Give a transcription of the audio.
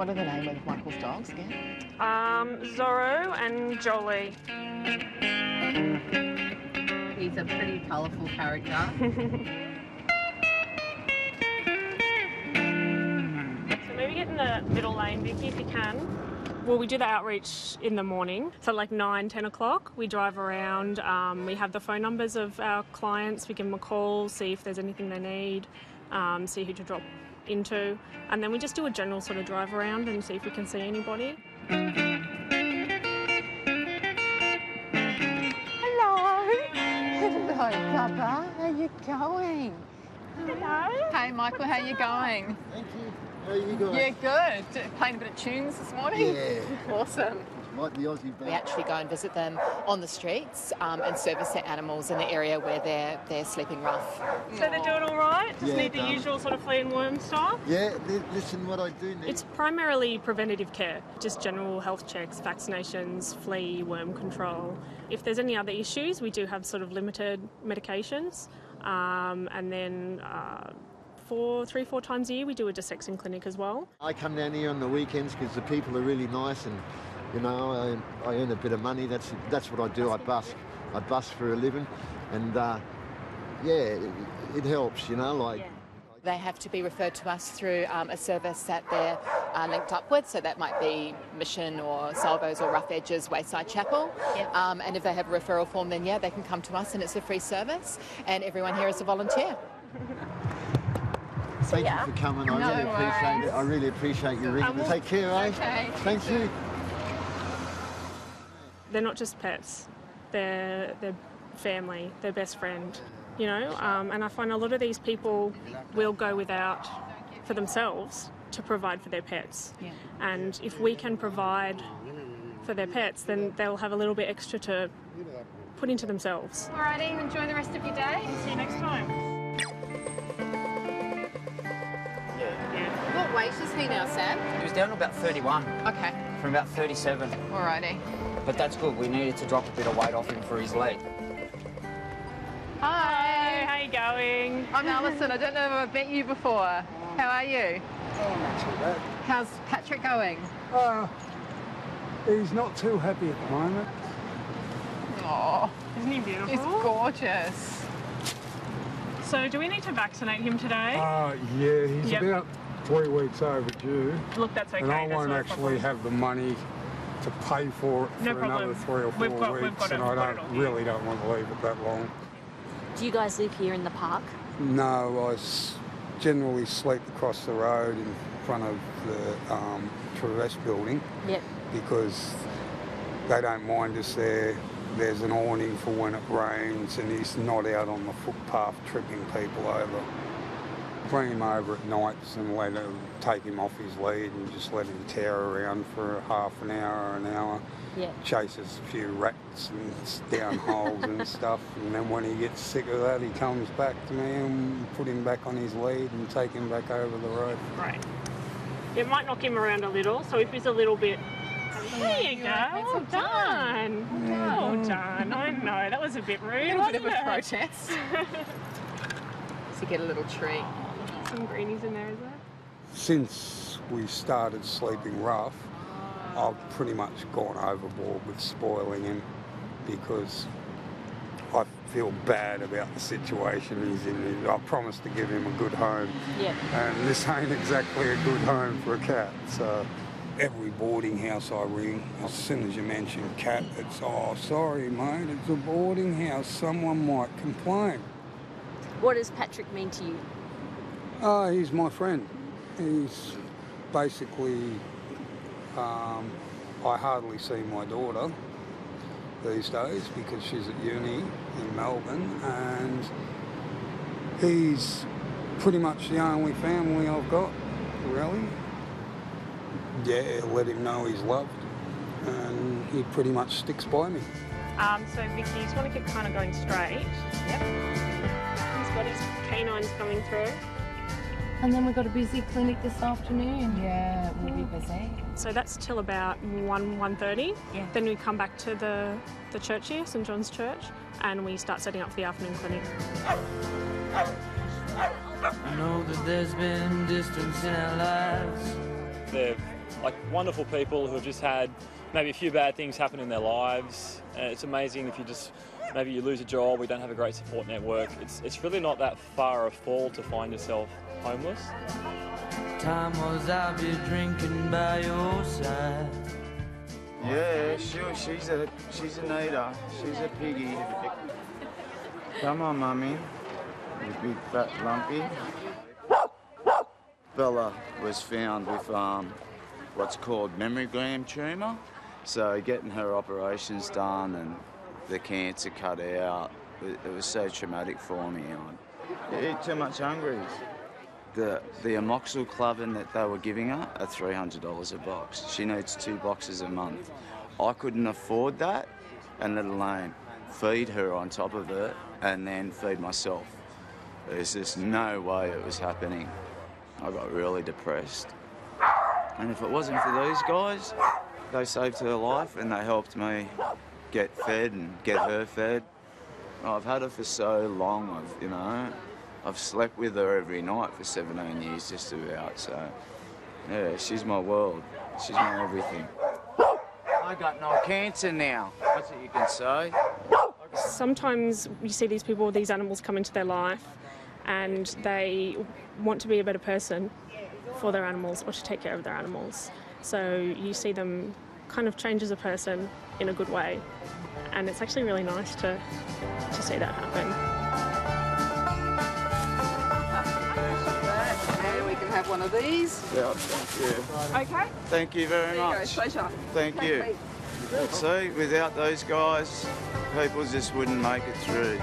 What are the name of Michael's dogs again? Zorro and Jolie. He's a pretty colourful character. So maybe get in the middle lane, Vicky, if you can. Well, we do the outreach in the morning, so like 9, 10 o'clock. We drive around, we have the phone numbers of our clients, we give them a call, see if there's anything they need, see who to drop into, and then we just do a general sort of drive around and see if we can see anybody. Hello! Hello, Papa. How you going? Hello. Hey, Michael, how you going? Thank you. How are you guys? Yeah, good. Playing a bit of tunes this morning? Yeah. Awesome. Like the Aussie band. We actually go and visit them on the streets and service their animals in the area where they're sleeping rough. So they're doing all right? Just Yeah, need the usual sort of flea and worm stuff? Yeah, listen, what I do need... It's primarily preventative care, just general health checks, vaccinations, flea, worm control. If there's any other issues, we do have sort of limited medications, and then 3-4 times a year we do a dissecting clinic as well. I come down here on the weekends because the people are really nice and, you know, I earn a bit of money. That's what I do. I bus for a living and, yeah, it helps, you know, like... Yeah. They have to be referred to us through a service that they're linked up with, so that might be Mission or Salvos or Rough Edges, Wayside Chapel. Yep. And if they have a referral form, then yeah, they can come to us and it's a free service and everyone here is a volunteer. Thank you for coming. I really appreciate you ringing. Take care, eh? Okay. Thank you. They're not just pets, they're family, their best friend, you know, and I find a lot of these people will go without for themselves to provide for their pets. Yeah. And if we can provide for their pets, then they'll have a little bit extra to put into themselves. Alrighty, enjoy the rest of your day. See you next time. What weight is he now, Sam? He was down to about 31 Okay. from about 37, Alrighty. but that's good. We needed to drop a bit of weight off him for his leg. Hi. How you going? I'm Alison. I don't know if I've met you before. How are you? Oh, not too bad. How's Patrick going? He's not too happy at the moment. Oh, Isn't he beautiful? he's gorgeous. So do we need to vaccinate him today? Yeah, he's Yep. about 3 weeks overdue. Look, that's okay. And I that's won't not a actually problem. have the money to pay for it No for problem. another 3 or 4 We've got weeks, it, and we've got I it all. really don't want to leave it that long. Do you guys live here in the park? No, I generally sleep across the road in front of the Traverse building Yep. because they don't mind us there. There's an awning for when it rains and he's not out on the footpath tripping people over. Bring him over at nights and take him off his lead and just let him tear around for half an hour or an hour. Yeah. Chases a few rats and down holes and stuff, and then when he gets sick of that he comes back to me and put him back on his lead and take him back over the road. Great. It might knock him around a little, so if he's a little bit... There you go. Well done. Well done. I know, that was a bit rude, A little bit of wasn't a it? protest. To get a little treat. Some greenies in there, is there? Since we started sleeping rough, I've pretty much gone overboard with spoiling him because I feel bad about the situation he's in. I promised to give him a good home. Yeah. And this ain't exactly a good home for a cat. So every boarding house I ring, as soon as you mention cat, it's, oh, sorry, mate, it's a boarding house. Someone might complain. What does Patrick mean to you? He's my friend. He's basically, I hardly see my daughter these days because she's at uni in Melbourne, and he's pretty much the only family I've got, really. Yeah, let him know he's loved, and he pretty much sticks by me. So Vicky, you just want to keep kind of going straight. Yep. He's got his canines coming through. And then we've got a busy clinic this afternoon. Yeah, we'll be busy. So that's till about 1:30. Yeah. Then we come back to the church here, St John's Church, and we start setting up for the afternoon clinic. I know that there's been distance in our lives. They've like wonderful people who have just had maybe a few bad things happen in their lives. It's amazing if you just, maybe you lose a job, we don't have a great support network. It's really not that far a fall to find yourself homeless. Time was out here drinking by your side. Yeah, sure, she's a neater. She's a piggy. Come on, Mummy. You big fat lumpy. Bella was found with what's called memory gram tumour. So getting her operations done and the cancer cut out, it was so traumatic for me. You eat too much hungries. The amoxicillin that they were giving her are $300 a box. She needs 2 boxes a month. I couldn't afford that, and let alone feed her on top of it and then feed myself. There's just no way it was happening. I got really depressed. And if it wasn't for these guys, they saved her life and they helped me get fed and get her fed. I've had her for so long, I've slept with her every night for 17 years just about, so yeah, she's my world. She's my everything. I got no cancer now, that's what you can say. Sometimes you see these people, these animals come into their life and they want to be a better person for their animals or to take care of their animals. So you see them kind of change as a person in a good way, and it's actually really nice to see that happen. And we can have one of these. Yeah, thank you. Okay. Thank you very much. There you go, pleasure. Thank you. See, without those guys, people just wouldn't make it through.